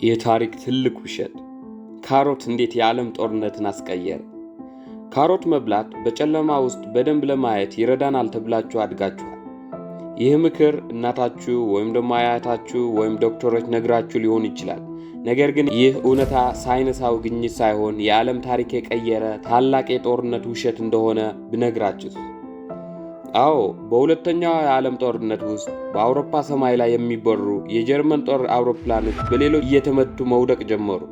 የታሪክ ትልቅ ውሸት። ካሮት እንዴት የዓለም ጦርነትን አስቀየረ? ካሮት መብላት በጨለማ ውስጥ በደንብ ለማየት ይረዳናል ተብላችሁ አድጋችኋል። ይህ ምክር እናታችሁ ወይም ደግሞ አያታችሁ ወይም ዶክተሮች ነግራችሁ ሊሆን ይችላል። ነገር ግን ይህ እውነታ ሳይንሳዊ ግኝት ሳይሆን የዓለም ታሪክ የቀየረ ታላቅ የጦርነት ውሸት እንደሆነ ብነግራችሁ። አዎ፣ በሁለተኛው የዓለም ጦርነት ውስጥ በአውሮፓ ሰማይ ላይ የሚበሩ የጀርመን ጦር አውሮፕላኖች በሌሎች እየተመቱ መውደቅ ጀመሩ።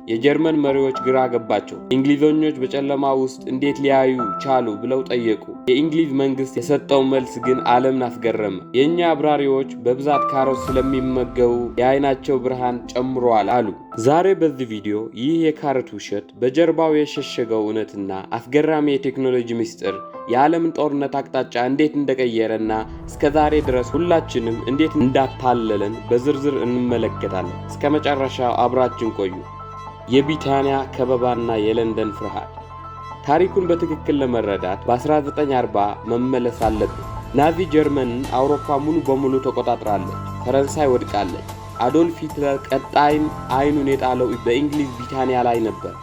የጀርመን መሪዎች ግራ ገባቸው። እንግሊዘኞች በጨለማ ውስጥ እንዴት ሊያዩ ቻሉ ብለው ጠየቁ። የእንግሊዝ መንግስት የሰጠው መልስ ግን ዓለምን አስገረመ። የእኛ አብራሪዎች በብዛት ካሮት ስለሚመገቡ የዓይናቸው ብርሃን ጨምሯል አሉ። ዛሬ በዚህ ቪዲዮ ይህ የካሮት ውሸት በጀርባው የሸሸገው እውነትና አስገራሚ የቴክኖሎጂ ምስጢር የዓለምን ጦርነት አቅጣጫ እንዴት እንደቀየረና እስከ ዛሬ ድረስ ሁላችንም እንዴት እንዳታለለን በዝርዝር እንመለከታለን። እስከ መጨረሻው አብራችን ቆዩ። የብሪታንያ ከበባና የለንደን ፍርሃት። ታሪኩን በትክክል ለመረዳት በ1940 መመለስ አለብን። ናዚ ጀርመንን አውሮፓ ሙሉ በሙሉ ተቆጣጥራለች። ፈረንሳይ ወድቃለች። አዶልፍ ሂትለር ቀጣይም አይኑን የጣለው በእንግሊዝ ብሪታንያ ላይ ነበር።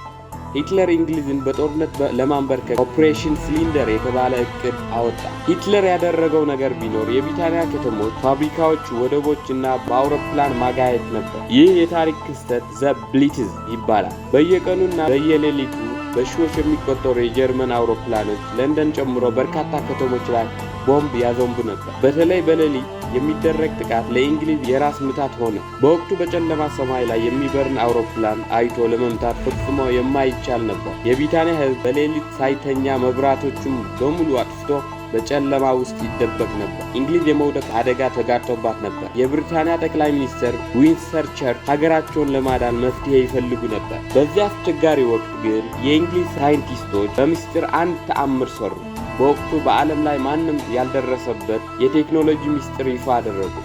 ሂትለር እንግሊዝን በጦርነት ለማንበርከክ ኦፕሬሽን ሲሊንደር የተባለ እቅድ አወጣ። ሂትለር ያደረገው ነገር ቢኖር የብሪታንያ ከተሞች፣ ፋብሪካዎች፣ ወደቦችና በአውሮፕላን ማጋየት ነበር። ይህ የታሪክ ክስተት ዘ ብሊትዝ ይባላል። በየቀኑና በየሌሊቱ በሺዎች የሚቆጠሩ የጀርመን አውሮፕላኖች ለንደን ጨምሮ በርካታ ከተሞች ላይ ቦምብ ያዘንቡ ነበር። በተለይ በሌሊት የሚደረግ ጥቃት ለእንግሊዝ የራስ ምታት ሆነ። በወቅቱ በጨለማ ሰማይ ላይ የሚበርን አውሮፕላን አይቶ ለመምታት ፈጽሞ የማይቻል ነበር። የብሪታንያ ሕዝብ በሌሊት ሳይተኛ መብራቶቹን በሙሉ አጥፍቶ በጨለማ ውስጥ ይደበቅ ነበር። እንግሊዝ የመውደቅ አደጋ ተጋርጦባት ነበር። የብሪታንያ ጠቅላይ ሚኒስትር ዊንስተን ቸርችል ሀገራቸውን ለማዳን መፍትሄ ይፈልጉ ነበር። በዚያ አስቸጋሪ ወቅት ግን የእንግሊዝ ሳይንቲስቶች በምስጢር አንድ ተአምር ሰሩ። በወቅቱ በዓለም ላይ ማንም ያልደረሰበት የቴክኖሎጂ ምስጢር ይፋ አደረጉ።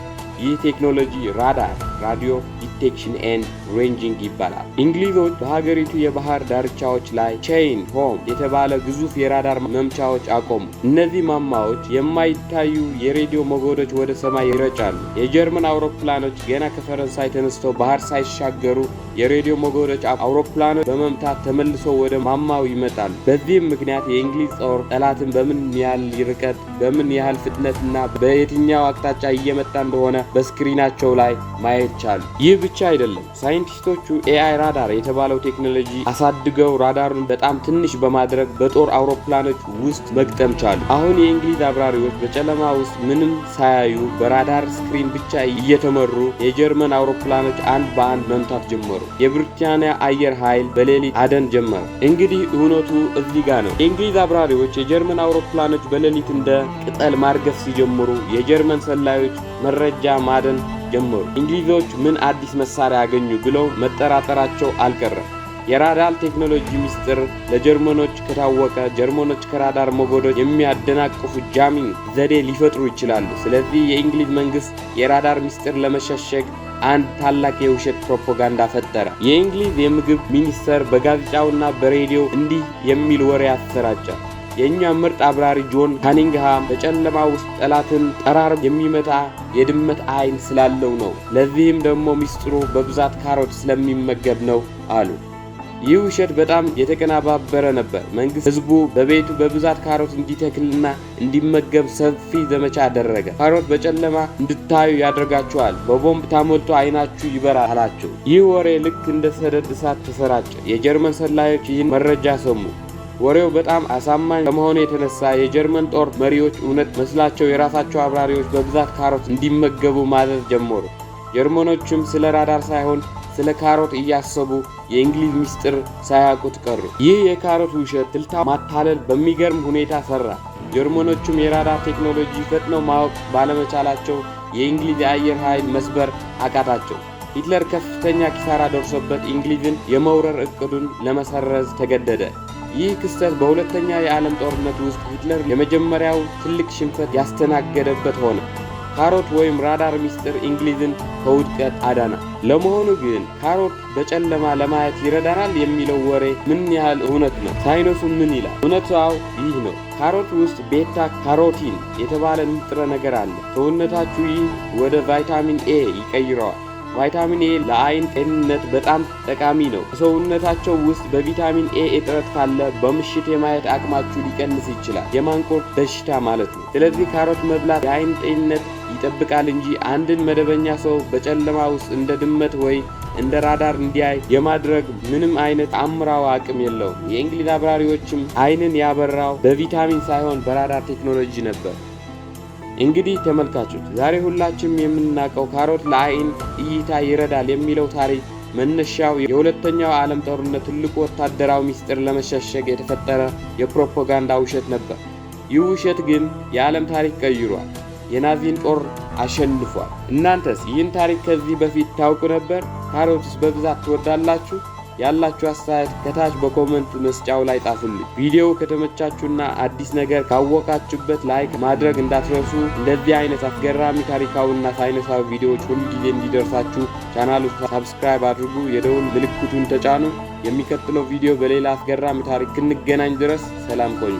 ይህ ቴክኖሎጂ ራዳር ራዲዮ ዲቴክሽን ኤንድ ሬንጂንግ ይባላል። እንግሊዞች በሀገሪቱ የባህር ዳርቻዎች ላይ ቼይን ሆም የተባለ ግዙፍ የራዳር መምቻዎች አቆሙ። እነዚህ ማማዎች የማይታዩ የሬዲዮ ሞገዶች ወደ ሰማይ ይረጫሉ። የጀርመን አውሮፕላኖች ገና ከፈረንሳይ ተነስተው ባህር ሳይሻገሩ የሬዲዮ ሞገዶች አውሮፕላኖች በመምታት ተመልሰው ወደ ማማው ይመጣሉ። በዚህም ምክንያት የእንግሊዝ ጦር ጠላትን በምን ያህል ርቀት፣ በምን ያህል ፍጥነትና በየትኛው አቅጣጫ እየመጣ እንደሆነ በስክሪናቸው ላይ ማየት ቻሉ። ይህ ብቻ አይደለም። ሳይንቲስቶቹ ኤአይ ራዳር የተባለው ቴክኖሎጂ አሳድገው ራዳሩን በጣም ትንሽ በማድረግ በጦር አውሮፕላኖች ውስጥ መግጠም ቻሉ። አሁን የእንግሊዝ አብራሪዎች በጨለማ ውስጥ ምንም ሳያዩ በራዳር ስክሪን ብቻ እየተመሩ የጀርመን አውሮፕላኖች አንድ በአንድ መምታት ጀመሩ። የብሪታንያ አየር ኃይል በሌሊት አደን ጀመረ። እንግዲህ እውነቱ እዚህ ጋር ነው። የእንግሊዝ አብራሪዎች የጀርመን አውሮፕላኖች በሌሊት እንደ ቅጠል ማርገፍ ሲጀምሩ የጀርመን ሰላዮች መረጃ ማደን ጀመሩ። እንግሊዞች ምን አዲስ መሳሪያ ያገኙ ብለው መጠራጠራቸው አልቀረም። የራዳር ቴክኖሎጂ ምስጢር ለጀርመኖች ከታወቀ ጀርመኖች ከራዳር ሞገዶች የሚያደናቅፉ ጃሚንግ ዘዴ ሊፈጥሩ ይችላሉ። ስለዚህ የእንግሊዝ መንግስት የራዳር ምስጢር ለመሸሸግ አንድ ታላቅ የውሸት ፕሮፓጋንዳ ፈጠረ። የእንግሊዝ የምግብ ሚኒስተር በጋዜጣውና በሬዲዮ እንዲህ የሚል ወሬ አሰራጨ። የእኛ ምርጥ አብራሪ ጆን ካኒንግሃም በጨለማ ውስጥ ጠላትን ጠራርጎ የሚመታ የድመት አይን ስላለው ነው። ለዚህም ደግሞ ሚስጥሩ በብዛት ካሮት ስለሚመገብ ነው አሉ። ይህ ውሸት በጣም የተቀነባበረ ነበር። መንግስት ህዝቡ በቤቱ በብዛት ካሮት እንዲተክልና እንዲመገብ ሰፊ ዘመቻ አደረገ። ካሮት በጨለማ እንድታዩ ያደርጋችኋል፣ በቦምብ ታሞልቶ አይናችሁ ይበራል አላቸው። ይህ ወሬ ልክ እንደ ሰደድ እሳት ተሰራጨ። የጀርመን ሰላዮች ይህን መረጃ ሰሙ። ወሬው በጣም አሳማኝ ከመሆኑ የተነሳ የጀርመን ጦር መሪዎች እውነት መስላቸው የራሳቸው አብራሪዎች በብዛት ካሮት እንዲመገቡ ማዘዝ ጀመሩ። ጀርመኖችም ስለ ራዳር ሳይሆን ስለ ካሮት እያሰቡ የእንግሊዝ ምስጢር ሳያውቁት ቀሩ። ይህ የካሮት ውሸት ትልታ ማታለል በሚገርም ሁኔታ ሰራ። ጀርመኖቹም የራዳር ቴክኖሎጂ ፈጥነው ማወቅ ባለመቻላቸው የእንግሊዝ የአየር ኃይል መስበር አቃታቸው። ሂትለር ከፍተኛ ኪሳራ ደርሶበት እንግሊዝን የመውረር እቅዱን ለመሰረዝ ተገደደ። ይህ ክስተት በሁለተኛ የዓለም ጦርነት ውስጥ ሂትለር የመጀመሪያው ትልቅ ሽንፈት ያስተናገደበት ሆነ። ካሮት ወይም ራዳር ምስጢር እንግሊዝን ከውድቀት አዳና። ለመሆኑ ግን ካሮት በጨለማ ለማየት ይረዳናል የሚለው ወሬ ምን ያህል እውነት ነው? ሳይንሱ ምን ይላል? እውነታው ይህ ነው። ካሮት ውስጥ ቤታ ካሮቲን የተባለ ንጥረ ነገር አለ። ሰውነታችሁ ይህ ወደ ቫይታሚን ኤ ይቀይረዋል። ቫይታሚን ኤ ለአይን ጤንነት በጣም ጠቃሚ ነው። በሰውነታቸው ውስጥ በቪታሚን ኤ እጥረት ካለ በምሽት የማየት አቅማችሁ ሊቀንስ ይችላል። የማንቆርት በሽታ ማለት ነው። ስለዚህ ካሮት መብላት የአይን ጤንነት ይጠብቃል እንጂ አንድን መደበኛ ሰው በጨለማ ውስጥ እንደ ድመት ወይ እንደ ራዳር እንዲያይ የማድረግ ምንም አይነት አምራው አቅም የለውም። የእንግሊዝ አብራሪዎችም አይንን ያበራው በቪታሚን ሳይሆን በራዳር ቴክኖሎጂ ነበር። እንግዲህ ተመልካቾች ዛሬ ሁላችንም የምናውቀው ካሮት ለአይን እይታ ይረዳል የሚለው ታሪክ መነሻው የሁለተኛው ዓለም ጦርነት ትልቁ ወታደራዊ ሚስጥር ለመሸሸግ የተፈጠረ የፕሮፓጋንዳ ውሸት ነበር። ይህ ውሸት ግን የዓለም ታሪክ ቀይሯል። የናዚን ጦር አሸንፏል። እናንተስ ይህን ታሪክ ከዚህ በፊት ታውቁ ነበር? ካሮትስ በብዛት ትወዳላችሁ? ያላችሁ አስተያየት ከታች በኮመንት መስጫው ላይ ጻፉልኝ። ቪዲዮው ከተመቻችሁና አዲስ ነገር ካወቃችሁበት ላይክ ማድረግ እንዳትረሱ። እንደዚህ አይነት አስገራሚ ታሪካዊና ሳይንሳዊ ቪዲዮዎች ሁልጊዜ እንዲደርሳችሁ ቻናሉን ሰብስክራይብ አድርጉ፣ የደወል ምልክቱን ተጫኑ። የሚቀጥለው ቪዲዮ በሌላ አስገራሚ ታሪክ እንገናኝ ድረስ ሰላም ቆዩ።